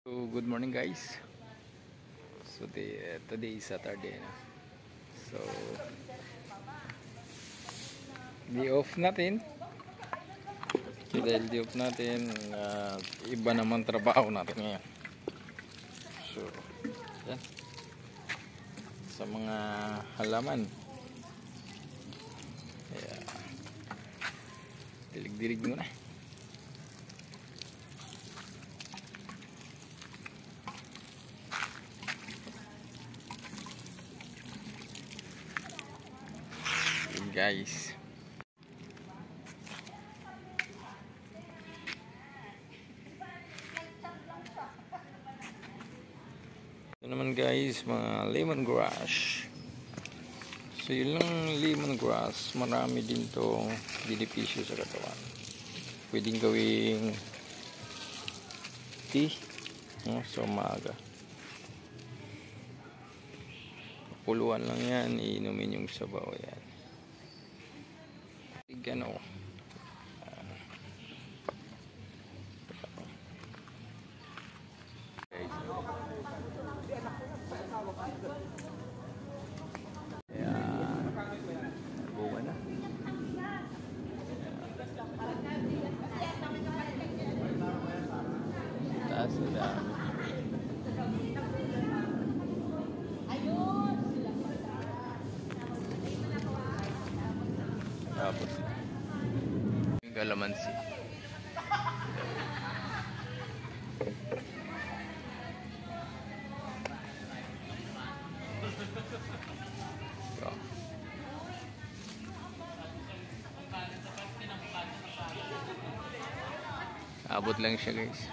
So, good morning guys. So today is Saturday na. So di off natin. So, dahil di off natin, iba naman trabaho natin ngayon. So yan. Sa mga halaman. Kaya dilig-dilig muna. Guys, ito naman guys, mga lemongrass. So yun lang, lemongrass, marami din to benepisyo sa katawan. Pwedeng gawing tea, no? So umaga puluan lang yan, iinumin yung sabaw yan. Gano bunga na. Taas na dami. Tapos yung kalamansi. So, abot lang siya guys.